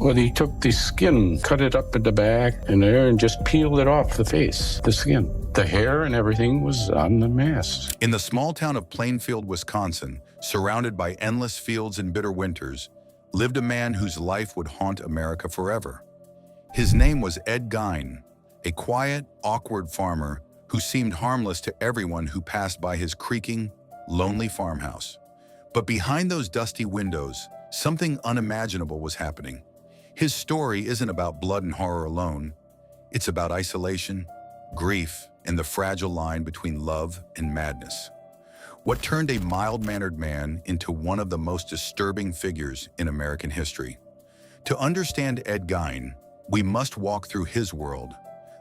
Well, he took the skin, cut it up in the back and there, and just peeled it off the face, the skin. The hair and everything was on the mask. In the small town of Plainfield, Wisconsin, surrounded by endless fields and bitter winters, lived a man whose life would haunt America forever. His name was Ed Gein, a quiet, awkward farmer who seemed harmless to everyone who passed by his creaking, lonely farmhouse. But behind those dusty windows, something unimaginable was happening. His story isn't about blood and horror alone. It's about isolation, grief, and the fragile line between love and madness. What turned a mild-mannered man into one of the most disturbing figures in American history? To understand Ed Gein, we must walk through his world,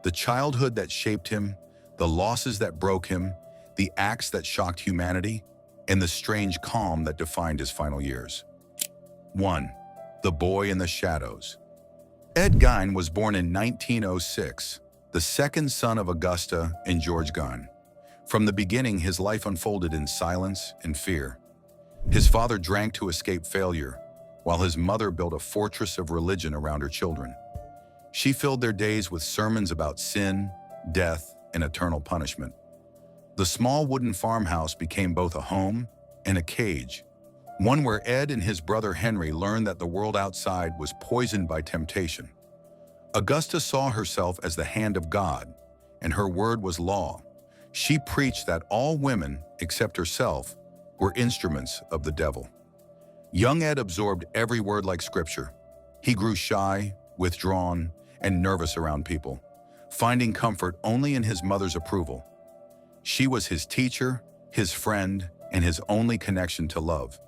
the childhood that shaped him, the losses that broke him, the acts that shocked humanity, and the strange calm that defined his final years. 1. The Boy in the Shadows. Ed Gein was born in 1906, the second son of Augusta and George Gein. From the beginning, his life unfolded in silence and fear. His father drank to escape failure, while his mother built a fortress of religion around her children. She filled their days with sermons about sin, death, and eternal punishment. The small wooden farmhouse became both a home and a cage, one where Ed and his brother Henry learned that the world outside was poisoned by temptation. Augusta saw herself as the hand of God, and her word was law. She preached that all women, except herself, were instruments of the devil. Young Ed absorbed every word like scripture. He grew shy, withdrawn, and nervous around people, finding comfort only in his mother's approval. She was his teacher, his friend, and his only connection to love.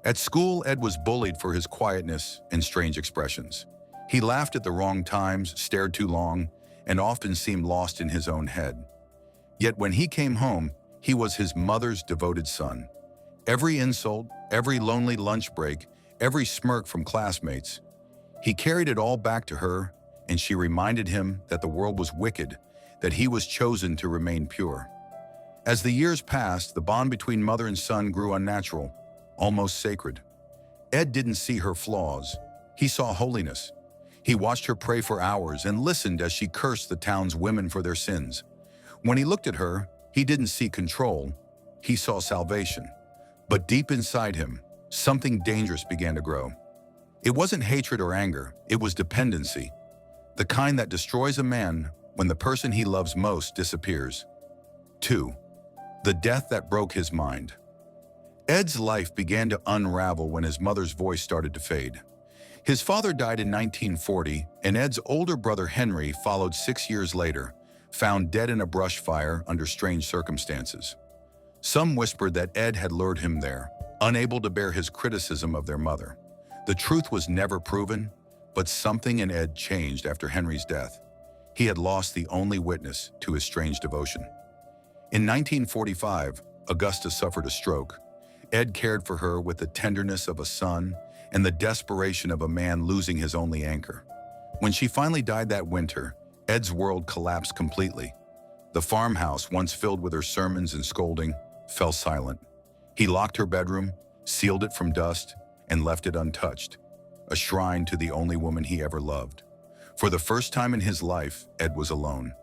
At school, Ed was bullied for his quietness and strange expressions. He laughed at the wrong times, stared too long, and often seemed lost in his own head. Yet when he came home, he was his mother's devoted son. Every insult, every lonely lunch break, every smirk from classmates, he carried it all back to her, and she reminded him that the world was wicked, that he was chosen to remain pure. As the years passed, the bond between mother and son grew unnatural, almost sacred. Ed didn't see her flaws. He saw holiness. He watched her pray for hours and listened as she cursed the town's women for their sins. When he looked at her, he didn't see control. He saw salvation. But deep inside him, something dangerous began to grow. It wasn't hatred or anger, it was dependency. The kind that destroys a man when the person he loves most disappears. 2. The death that broke his mind. Ed's life began to unravel when his mother's voice started to fade. His father died in 1940, and Ed's older brother Henry followed 6 years later, found dead in a brush fire under strange circumstances. Some whispered that Ed had lured him there, unable to bear his criticism of their mother. The truth was never proven, but something in Ed changed after Henry's death. He had lost the only witness to his strange devotion. In 1945, Augusta suffered a stroke. Ed cared for her with the tenderness of a son and the desperation of a man losing his only anchor. When she finally died that winter, Ed's world collapsed completely. The farmhouse, once filled with her sermons and scolding, fell silent. He locked her bedroom, sealed it from dust, and left it untouched, a shrine to the only woman he ever loved. For the first time in his life, Ed was alone.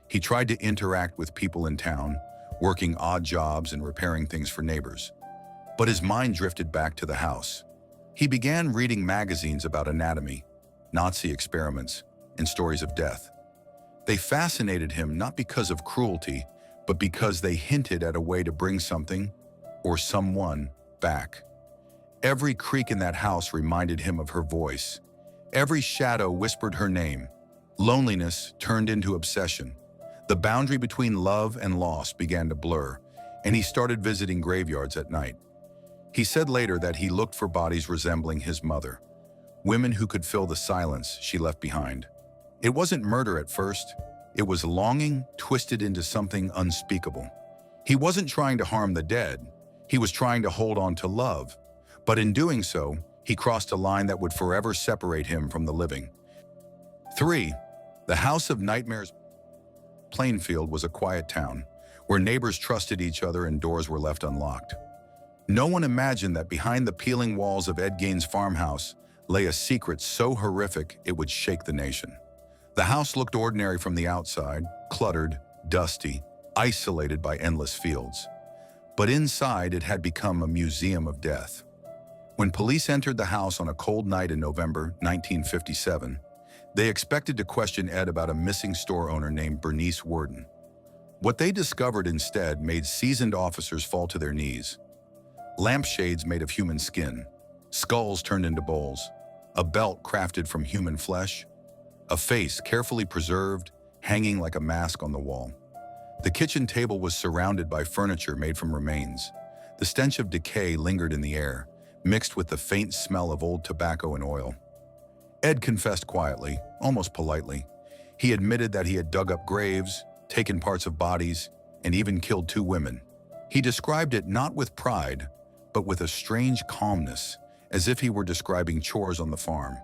He tried to interact with people in town, working odd jobs and repairing things for neighbors. But his mind drifted back to the house. He began reading magazines about anatomy, Nazi experiments, and stories of death. They fascinated him not because of cruelty, but because they hinted at a way to bring something or someone back. Every creak in that house reminded him of her voice. Every shadow whispered her name. Loneliness turned into obsession. The boundary between love and loss began to blur, and he started visiting graveyards at night. He said later that he looked for bodies resembling his mother, women who could fill the silence she left behind. It wasn't murder at first. It was longing twisted into something unspeakable. He wasn't trying to harm the dead. He was trying to hold on to love. But in doing so, he crossed a line that would forever separate him from the living. 3. The House of Nightmares. Plainfield was a quiet town, where neighbors trusted each other and doors were left unlocked. No one imagined that behind the peeling walls of Ed Gein's farmhouse lay a secret so horrific it would shake the nation. The house looked ordinary from the outside, cluttered, dusty, isolated by endless fields. But inside it had become a museum of death. When police entered the house on a cold night in November 1957, they expected to question Ed about a missing store owner named Bernice Worden. What they discovered instead made seasoned officers fall to their knees. Lampshades made of human skin, skulls turned into bowls, a belt crafted from human flesh, a face carefully preserved, hanging like a mask on the wall. The kitchen table was surrounded by furniture made from remains. The stench of decay lingered in the air, mixed with the faint smell of old tobacco and oil. Ed confessed quietly, almost politely. He admitted that he had dug up graves, taken parts of bodies, and even killed 2 women. He described it not with pride, but with a strange calmness, as if he were describing chores on the farm.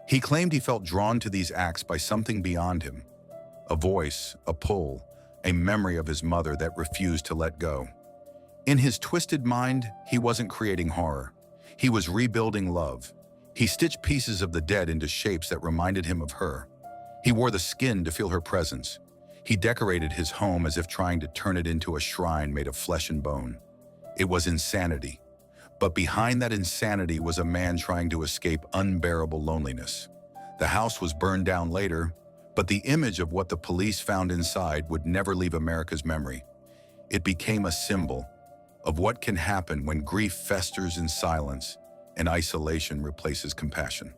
He claimed he felt drawn to these acts by something beyond him, a voice, a pull, a memory of his mother that refused to let go. In his twisted mind, he wasn't creating horror. He was rebuilding love. He stitched pieces of the dead into shapes that reminded him of her. He wore the skin to feel her presence. He decorated his home as if trying to turn it into a shrine made of flesh and bone. It was insanity. But behind that insanity was a man trying to escape unbearable loneliness. The house was burned down later, but the image of what the police found inside would never leave America's memory. It became a symbol of what can happen when grief festers in silence and isolation replaces compassion.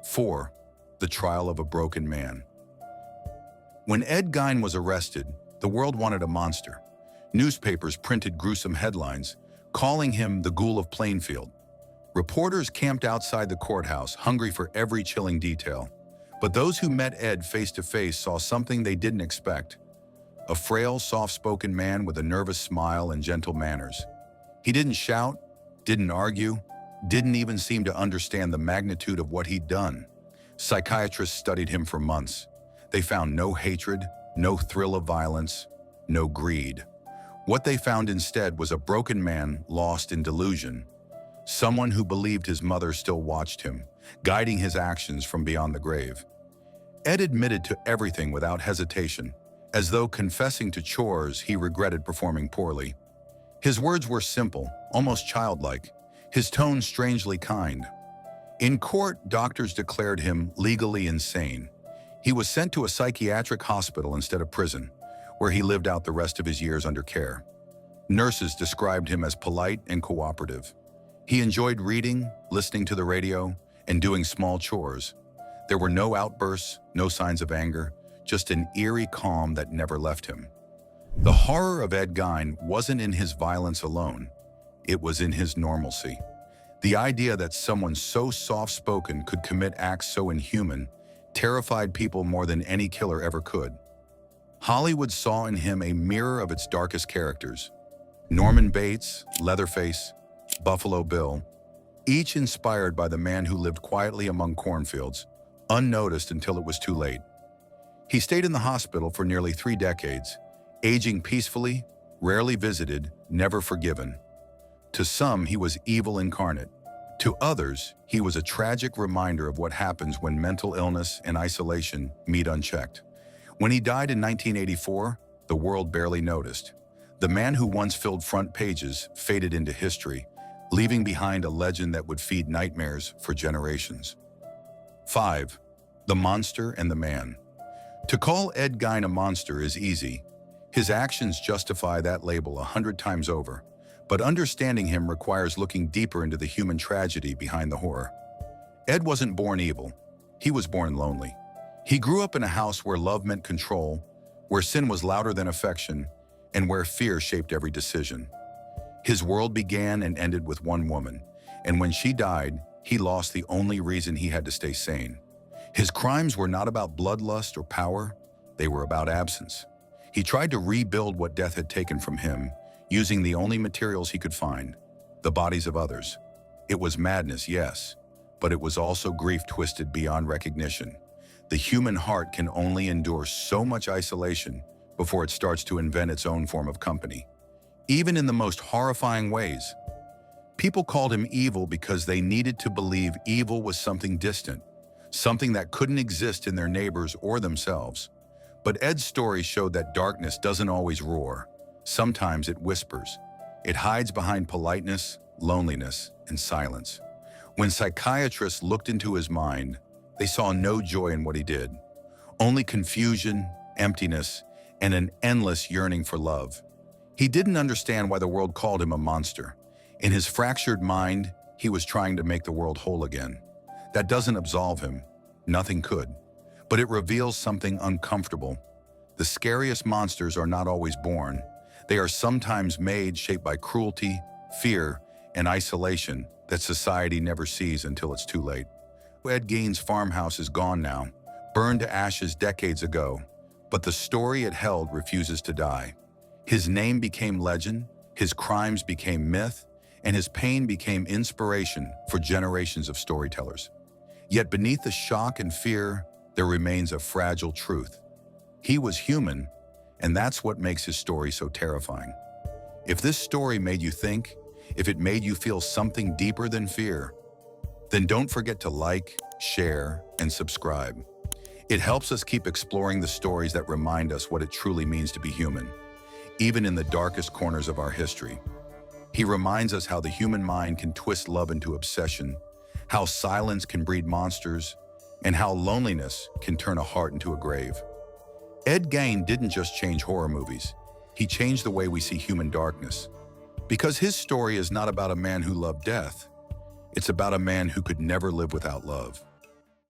4. The trial of a broken man. When Ed Gein was arrested, the world wanted a monster. Newspapers printed gruesome headlines, calling him the Ghoul of Plainfield. Reporters camped outside the courthouse, hungry for every chilling detail. But those who met Ed face to face saw something they didn't expect. A frail, soft-spoken man with a nervous smile and gentle manners. He didn't shout, didn't argue, didn't even seem to understand the magnitude of what he'd done. Psychiatrists studied him for months. They found no hatred, no thrill of violence, no greed. What they found instead was a broken man lost in delusion, someone who believed his mother still watched him, guiding his actions from beyond the grave. Ed admitted to everything without hesitation, as though confessing to chores he regretted performing poorly. His words were simple, almost childlike, his tone strangely kind. In court, doctors declared him legally insane. He was sent to a psychiatric hospital instead of prison, where he lived out the rest of his years under care. Nurses described him as polite and cooperative. He enjoyed reading, listening to the radio, and doing small chores. There were no outbursts, no signs of anger, just an eerie calm that never left him. The horror of Ed Gein wasn't in his violence alone. It was in his normalcy. The idea that someone so soft-spoken could commit acts so inhuman terrified people more than any killer ever could. Hollywood saw in him a mirror of its darkest characters. Norman Bates, Leatherface, Buffalo Bill, each inspired by the man who lived quietly among cornfields, unnoticed until it was too late. He stayed in the hospital for nearly 3 decades, aging peacefully, rarely visited, never forgiven. To some, he was evil incarnate. To others, he was a tragic reminder of what happens when mental illness and isolation meet unchecked. When he died in 1984, the world barely noticed. The man who once filled front pages faded into history, leaving behind a legend that would feed nightmares for generations. 5. The monster and the man. To call Ed Gein a monster is easy. His actions justify that label 100 times over. But understanding him requires looking deeper into the human tragedy behind the horror. Ed wasn't born evil. He was born lonely. He grew up in a house where love meant control, where sin was louder than affection, and where fear shaped every decision. His world began and ended with one woman, and when she died, he lost the only reason he had to stay sane. His crimes were not about bloodlust or power, they were about absence. He tried to rebuild what death had taken from him, using the only materials he could find, the bodies of others. It was madness, yes, but it was also grief twisted beyond recognition. The human heart can only endure so much isolation before it starts to invent its own form of company. Even in the most horrifying ways, People called him evil because they needed to believe evil was something distant, something that couldn't exist in their neighbors or themselves. But Ed's story showed that darkness doesn't always roar. Sometimes it whispers. It hides behind politeness, loneliness, and silence. When psychiatrists looked into his mind, they saw no joy in what he did, only confusion, emptiness, and an endless yearning for love. He didn't understand why the world called him a monster. In his fractured mind, he was trying to make the world whole again. That doesn't absolve him. Nothing could. But it reveals something uncomfortable. The scariest monsters are not always born. They are sometimes made, shaped by cruelty, fear, and isolation that society never sees until it's too late. Ed Gein's farmhouse is gone now, burned to ashes decades ago, but the story it held refuses to die. His name became legend, his crimes became myth, and his pain became inspiration for generations of storytellers. Yet beneath the shock and fear, there remains a fragile truth. He was human, and that's what makes his story so terrifying. If this story made you think, if it made you feel something deeper than fear, then don't forget to like, share, and subscribe. It helps us keep exploring the stories that remind us what it truly means to be human, even in the darkest corners of our history. He reminds us how the human mind can twist love into obsession, how silence can breed monsters, and how loneliness can turn a heart into a grave. Ed Gein didn't just change horror movies, he changed the way we see human darkness. Because his story is not about a man who loved death, it's about a man who could never live without love.